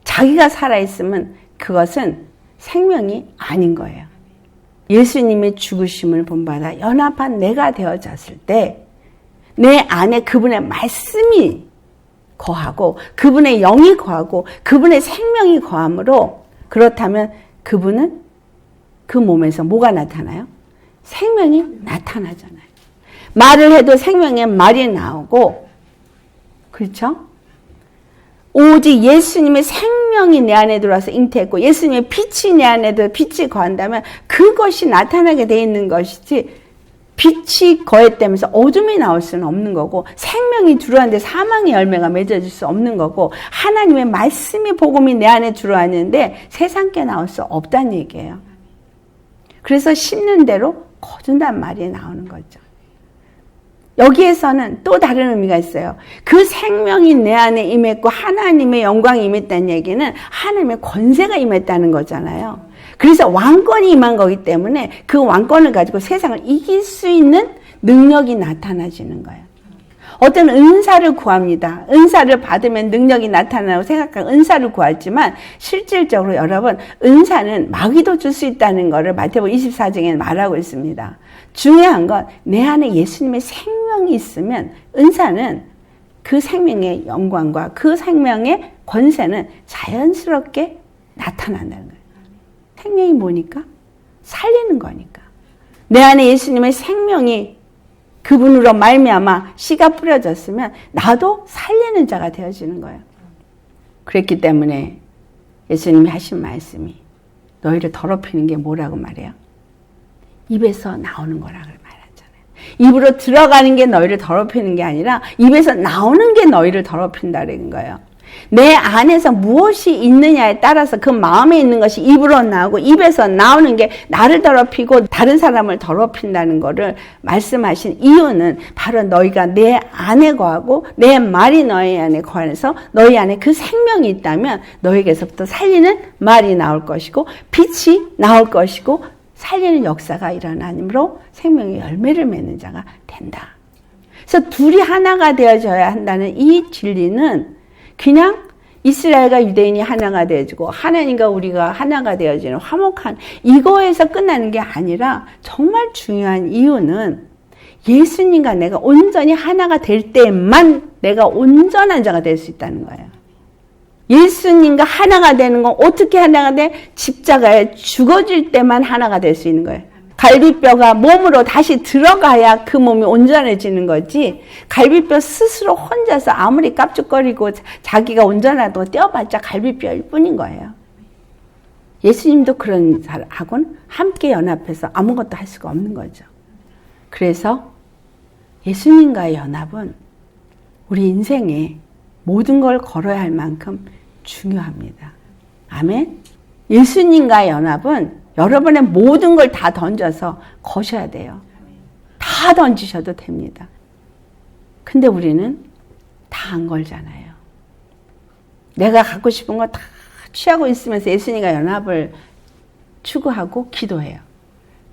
자기가 살아있으면 그것은 생명이 아닌 거예요. 예수님의 죽으심을 본받아 연합한 내가 되어졌을 때 내 안에 그분의 말씀이 거하고 그분의 영이 거하고 그분의 생명이 거함으로 그렇다면 그분은 그 몸에서 뭐가 나타나요? 생명이 나타나잖아요. 말을 해도 생명의 말이 나오고, 그렇죠? 오직 예수님의 생명이 내 안에 들어와서 잉태했고 예수님의 빛이 내 안에도 빛이 거한다면 그것이 나타나게 돼 있는 것이지 빛이 거했다면서 어둠이 나올 수는 없는 거고, 생명이 들어왔는데 사망의 열매가 맺어질 수 없는 거고, 하나님의 말씀이 복음이 내 안에 들어왔는데 세상께 나올 수 없다는 얘기예요. 그래서 심는 대로 거둔단 말이 나오는 거죠. 여기에서는 또 다른 의미가 있어요. 그 생명이 내 안에 임했고 하나님의 영광이 임했다는 얘기는 하나님의 권세가 임했다는 거잖아요. 그래서 왕권이 임한 거기 때문에 그 왕권을 가지고 세상을 이길 수 있는 능력이 나타나지는 거예요. 어떤 은사를 구합니다. 은사를 받으면 능력이 나타나고 생각하고 은사를 구하지만 실질적으로 여러분, 은사는 마귀도 줄 수 있다는 것을 마태복음 24장에 말하고 있습니다. 중요한 건 내 안에 예수님의 생명이 있으면 은사는 그 생명의 영광과 그 생명의 권세는 자연스럽게 나타난다는 거예요. 생명이 뭐니까? 살리는 거니까. 내 안에 예수님의 생명이 그분으로 말미암아 씨가 뿌려졌으면 나도 살리는 자가 되어지는 거예요. 그랬기 때문에 예수님이 하신 말씀이 너희를 더럽히는 게 뭐라고 말해요? 입에서 나오는 거라고 말하잖아요. 입으로 들어가는 게 너희를 더럽히는 게 아니라 입에서 나오는 게 너희를 더럽힌다는 거예요. 내 안에서 무엇이 있느냐에 따라서 그 마음에 있는 것이 입으로 나오고 입에서 나오는 게 나를 더럽히고 다른 사람을 더럽힌다는 것을 말씀하신 이유는 바로 너희가 내 안에 거하고 내 말이 너희 안에 거해서 너희 안에 그 생명이 있다면 너희에게서부터 살리는 말이 나올 것이고 빛이 나올 것이고 살리는 역사가 일어나므로 생명의 열매를 맺는 자가 된다. 그래서 둘이 하나가 되어져야 한다는 이 진리는 그냥 이스라엘과 유대인이 하나가 되어지고 하나님과 우리가 하나가 되어지는 화목한 이거에서 끝나는 게 아니라 정말 중요한 이유는 예수님과 내가 온전히 하나가 될 때만 내가 온전한 자가 될 수 있다는 거예요. 예수님과 하나가 되는 건 어떻게 하나가 돼? 십자가에 죽어질 때만 하나가 될 수 있는 거예요. 갈비뼈가 몸으로 다시 들어가야 그 몸이 온전해지는 거지, 갈비뼈 스스로 혼자서 아무리 깝죽거리고 자기가 온전하다고 떼어봤자 갈비뼈일 뿐인 거예요. 예수님도 그런 사람하고는 함께 연합해서 아무것도 할 수가 없는 거죠. 그래서 예수님과의 연합은 우리 인생에 모든 걸 걸어야 할 만큼 중요합니다. 아멘. 예수님과의 연합은 여러분의 모든 걸 다 던져서 거셔야 돼요. 다 던지셔도 됩니다. 근데 우리는 다 안 걸잖아요. 내가 갖고 싶은 거 다 취하고 있으면서 예수님과 연합을 추구하고 기도해요.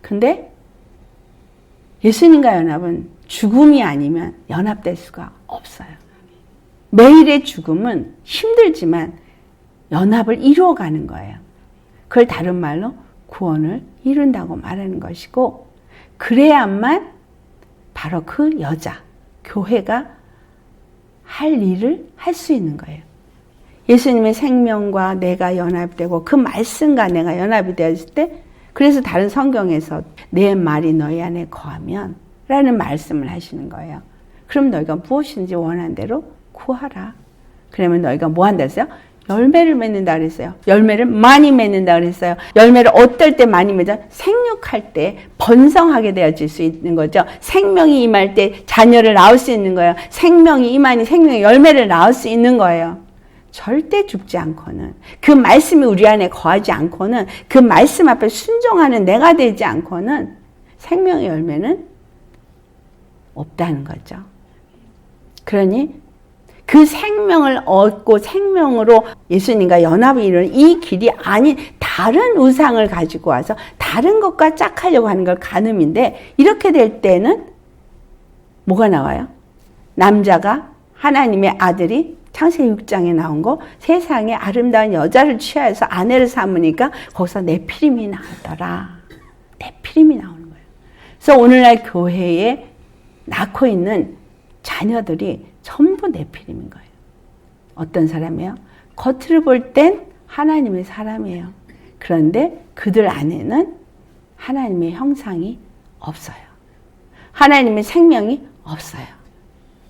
근데 예수님과 연합은 죽음이 아니면 연합될 수가 없어요. 매일의 죽음은 힘들지만 연합을 이루어가는 거예요. 그걸 다른 말로 구원을 이룬다고 말하는 것이고, 그래야만 바로 그 여자, 교회가 할 일을 할 수 있는 거예요. 예수님의 생명과 내가 연합되고 그 말씀과 내가 연합이 되었을 때, 그래서 다른 성경에서 내 말이 너희 안에 거하면 라는 말씀을 하시는 거예요. 그럼 너희가 무엇인지 원하는 대로 구하라. 그러면 너희가 뭐 한다 했어요? 열매를 맺는다 그랬어요. 열매를 많이 맺는다 그랬어요. 열매를 어떨 때 많이 맺어? 생육할 때 번성하게 되어질 수 있는 거죠. 생명이 임할 때 자녀를 낳을 수 있는 거예요. 생명이 임하니 생명의 열매를 낳을 수 있는 거예요. 절대 죽지 않고는, 그 말씀이 우리 안에 거하지 않고는, 그 말씀 앞에 순종하는 내가 되지 않고는 생명의 열매는 없다는 거죠. 그러니 그 생명을 얻고 생명으로 예수님과 연합을 이루는 이 길이 아닌 다른 우상을 가지고 와서 다른 것과 짝하려고 하는 걸 간음인데, 이렇게 될 때는 뭐가 나와요? 남자가 하나님의 아들이 창세기 6장에 나온 거, 세상에 아름다운 여자를 취하여서 아내를 삼으니까 거기서 네피림이 나오더라. 네피림이 나오는 거예요. 그래서 오늘날 교회에 낳고 있는 자녀들이 전부 네피림인 거예요. 어떤 사람이에요? 겉으로 볼 땐 하나님의 사람이에요. 그런데 그들 안에는 하나님의 형상이 없어요. 하나님의 생명이 없어요.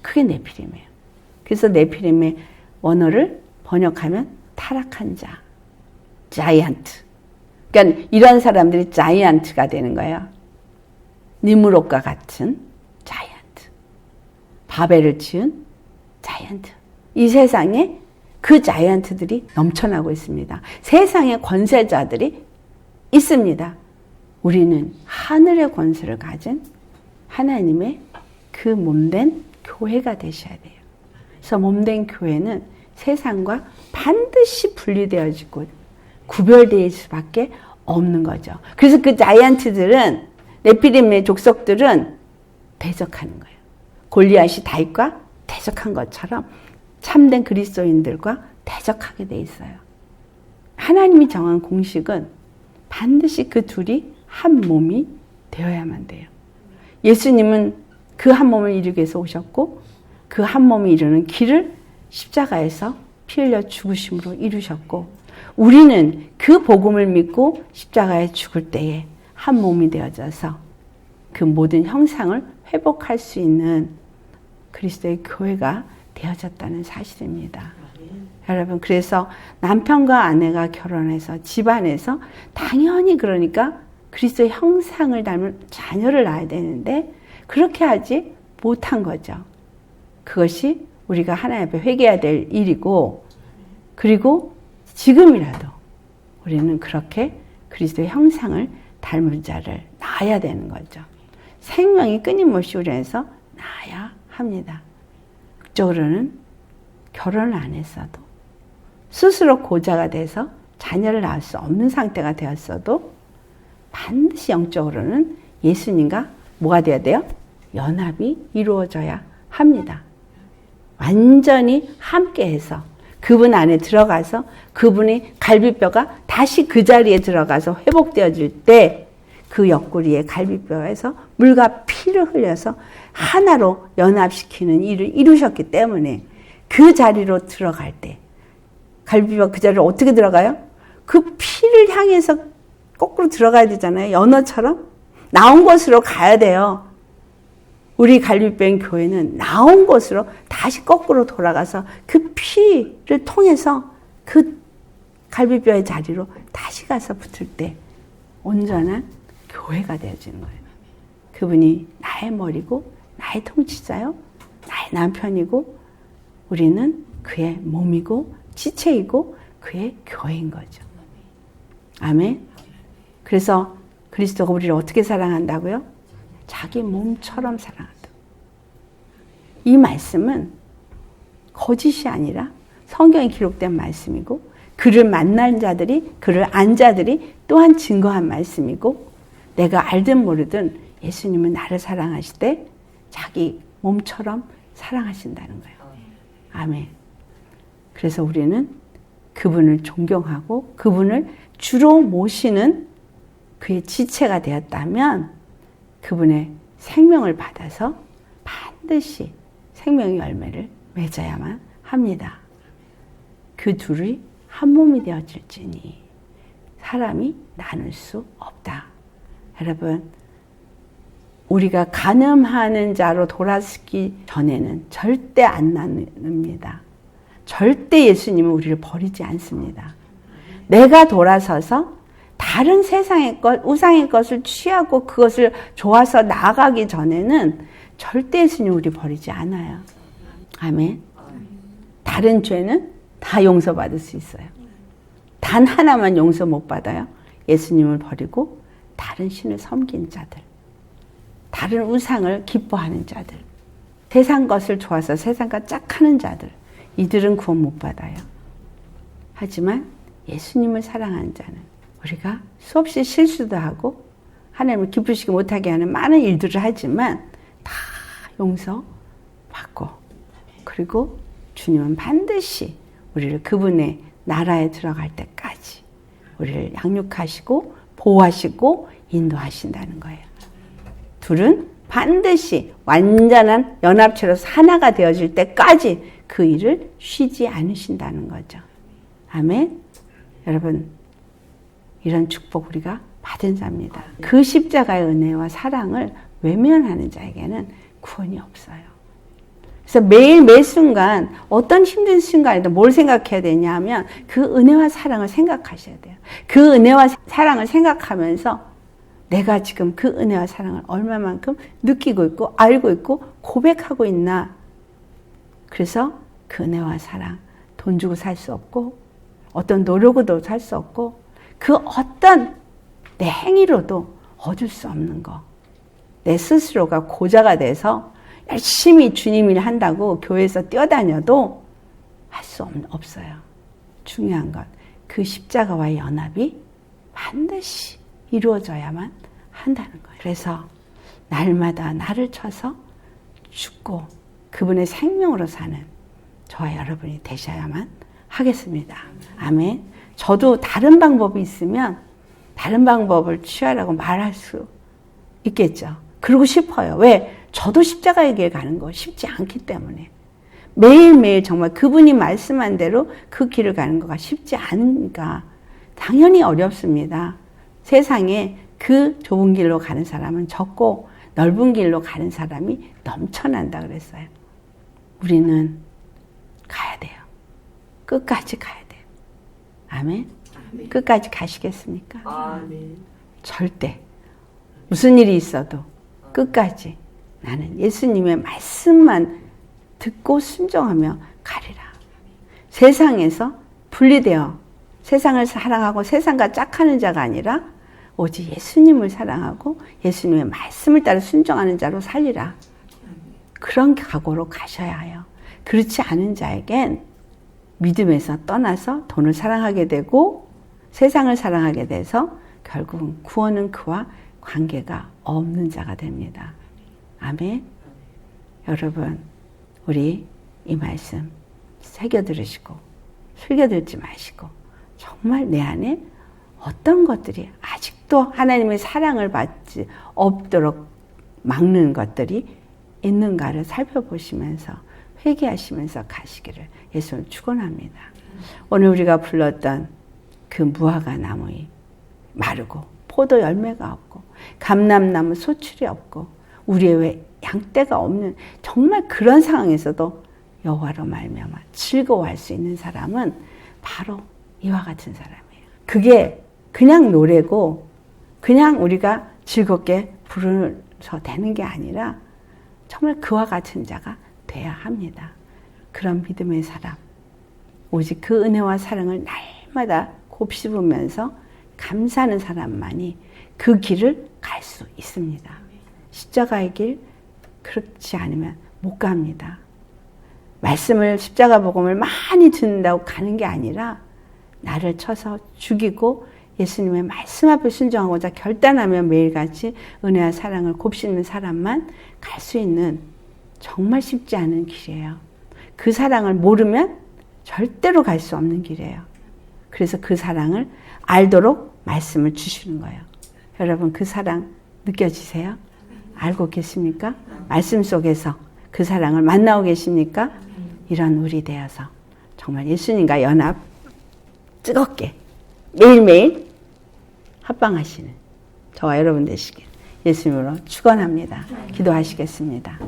그게 네피림이에요. 그래서 네피림의 원어를 번역하면 타락한 자, 자이언트. 그러니까 이런 사람들이 자이언트가 되는 거예요. 니무롯과 같은 자이언트, 바벨을 지은 자이언트. 이 세상에 그 자이언트들이 넘쳐나고 있습니다. 세상의 권세자들이 있습니다. 우리는 하늘의 권세를 가진 하나님의 그 몸된 교회가 되셔야 돼요. 그래서 몸된 교회는 세상과 반드시 분리되어지고 구별될 수밖에 없는 거죠. 그래서 그 자이언트들은, 네피림의 족속들은 대적하는 거예요. 골리앗이 다윗과 대적한 것처럼 참된 그리스도인들과 대적하게 돼 있어요. 하나님이 정한 공식은 반드시 그 둘이 한 몸이 되어야만 돼요. 예수님은 그 한 몸을 이루기 위해서 오셨고 그 한 몸이 이루는 길을 십자가에서 피 흘려 죽으심으로 이루셨고, 우리는 그 복음을 믿고 십자가에 죽을 때에 한 몸이 되어져서 그 모든 형상을 회복할 수 있는 그리스도의 교회가 되어졌다는 사실입니다. 여러분, 그래서 남편과 아내가 결혼해서 집안에서 당연히 그러니까 그리스도의 형상을 닮은 자녀를 낳아야 되는데 그렇게 하지 못한 거죠. 그것이 우리가 하나님 앞에 회개해야 될 일이고, 그리고 지금이라도 우리는 그렇게 그리스도의 형상을 닮은 자를 낳아야 되는 거죠. 생명이 끊임없이 우리 안에서 나야 합니다. 극적으로는 결혼을 안 했어도, 스스로 고자가 돼서 자녀를 낳을 수 없는 상태가 되었어도 반드시 영적으로는 예수님과 뭐가 돼야 돼요? 연합이 이루어져야 합니다. 완전히 함께해서 그분 안에 들어가서 그분의 갈비뼈가 다시 그 자리에 들어가서 회복되어질 때 그 옆구리에 갈비뼈에서 물과 피를 흘려서 하나로 연합시키는 일을 이루셨기 때문에 그 자리로 들어갈 때 갈비뼈 그 자리로 어떻게 들어가요? 그 피를 향해서 거꾸로 들어가야 되잖아요. 연어처럼 나온 곳으로 가야 돼요. 우리 갈비뼈인 교회는 나온 곳으로 다시 거꾸로 돌아가서 그 피를 통해서 그 갈비뼈의 자리로 다시 가서 붙을 때 온전한 교회가 되어지는 거예요. 그분이 나의 머리고 나의 통치자요, 나의 남편이고 우리는 그의 몸이고 지체이고 그의 교회인 거죠. 아멘. 그래서 그리스도가 우리를 어떻게 사랑한다고요? 자기 몸처럼 사랑한다. 이 말씀은 거짓이 아니라 성경에 기록된 말씀이고, 그를 만난 자들이, 그를 안 자들이 또한 증거한 말씀이고, 내가 알든 모르든 예수님은 나를 사랑하시되 자기 몸처럼 사랑하신다는 거예요. 아멘. 그래서 우리는 그분을 존경하고 그분을 주로 모시는 그의 지체가 되었다면 그분의 생명을 받아서 반드시 생명의 열매를 맺어야만 합니다. 그 둘이 한 몸이 되어질지니 사람이 나눌 수 없다. 여러분, 우리가 간음하는 자로 돌아서기 전에는 절대 안 나눕니다. 절대 예수님은 우리를 버리지 않습니다. 내가 돌아서서 다른 세상의 것, 우상의 것을 취하고 그것을 좋아서 나아가기 전에는 절대 예수님 우리 버리지 않아요. 아멘. 다른 죄는 다 용서받을 수 있어요. 단 하나만 용서 못 받아요. 예수님을 버리고 다른 신을 섬긴 자들, 다른 우상을 기뻐하는 자들, 세상 것을 좋아서 세상과 짝하는 자들, 이들은 구원 못 받아요. 하지만 예수님을 사랑하는 자는 우리가 수없이 실수도 하고 하나님을 기쁘시게 못하게 하는 많은 일들을 하지만 다 용서받고, 그리고 주님은 반드시 우리를 그분의 나라에 들어갈 때까지 우리를 양육하시고 보호하시고 인도하신다는 거예요. 둘은 반드시 완전한 연합체로서 하나가 되어질 때까지 그 일을 쉬지 않으신다는 거죠. 아멘. 여러분, 이런 축복 우리가 받은 자입니다. 그 십자가의 은혜와 사랑을 외면하는 자에게는 구원이 없어요. 그래서 매일 매 순간 어떤 힘든 순간에도 뭘 생각해야 되냐 하면 그 은혜와 사랑을 생각하셔야 돼요. 그 은혜와 사랑을 생각하면서 내가 지금 그 은혜와 사랑을 얼마만큼 느끼고 있고 알고 있고 고백하고 있나. 그래서 그 은혜와 사랑 돈 주고 살 수 없고 어떤 노력으로도 살 수 없고 그 어떤 내 행위로도 얻을 수 없는 거. 내 스스로가 고자가 돼서 열심히 주님 일 한다고 교회에서 뛰어다녀도 할 수 없어요. 중요한 건 그 십자가와의 연합이 반드시 이루어져야만 한다는 거예요. 그래서 날마다 나를 쳐서 죽고 그분의 생명으로 사는 저와 여러분이 되셔야만 하겠습니다. 아멘. 저도 다른 방법이 있으면 다른 방법을 취하라고 말할 수 있겠죠. 그러고 싶어요. 왜? 저도 십자가의 길 가는 거 쉽지 않기 때문에. 매일매일 정말 그분이 말씀한 대로 그 길을 가는 거가 쉽지 않으니까 당연히 어렵습니다. 세상에 그 좁은 길로 가는 사람은 적고 넓은 길로 가는 사람이 넘쳐난다 그랬어요. 우리는 가야 돼요. 끝까지 가야 돼요. 아멘. 아멘. 끝까지 가시겠습니까? 아멘. 절대 무슨 일이 있어도 끝까지 나는 예수님의 말씀만 듣고 순종하며 가리라. 세상에서 분리되어 세상을 사랑하고 세상과 짝하는 자가 아니라 오직 예수님을 사랑하고 예수님의 말씀을 따라 순종하는 자로 살리라. 그런 각오로 가셔야 해요. 그렇지 않은 자에겐 믿음에서 떠나서 돈을 사랑하게 되고 세상을 사랑하게 돼서 결국은 구원은 그와 관계가 없는 자가 됩니다. 아멘. 여러분, 우리 이 말씀 새겨 들으시고 슬겨 듣지 마시고 정말 내 안에 어떤 것들이 아직도 하나님의 사랑을 받지 없도록 막는 것들이 있는가를 살펴보시면서 회개하시면서 가시기를 예수를 축원합니다. 오늘 우리가 불렀던 그 무화과 나무이 마르고 포도 열매가 없고 감람나무 소출이 없고 우리의 왜 양떼가 없는 정말 그런 상황에서도 여호와로 말미암아 즐거워할 수 있는 사람은 바로 이와 같은 사람이에요. 그게 그냥 노래고 그냥 우리가 즐겁게 부르서 되는 게 아니라 정말 그와 같은 자가 돼야 합니다. 그런 믿음의 사람, 오직 그 은혜와 사랑을 날마다 곱씹으면서 감사하는 사람만이 그 길을 갈 수 있습니다. 십자가의 길 그렇지 않으면 못 갑니다. 말씀을 십자가 복음을 많이 듣는다고 가는 게 아니라 나를 쳐서 죽이고 예수님의 말씀 앞에 순종하고자 결단하며 매일같이 은혜와 사랑을 곱씹는 사람만 갈 수 있는 정말 쉽지 않은 길이에요. 그 사랑을 모르면 절대로 갈 수 없는 길이에요. 그래서 그 사랑을 알도록 말씀을 주시는 거예요. 여러분 그 사랑 느껴지세요? 알고 계십니까? 말씀 속에서 그 사랑을 만나고 계십니까? 이런 우리 되어서 정말 예수님과 연합 뜨겁게 매일매일 합방하시는 저와 여러분 되시길 예수님으로 축원합니다. 기도하시겠습니다.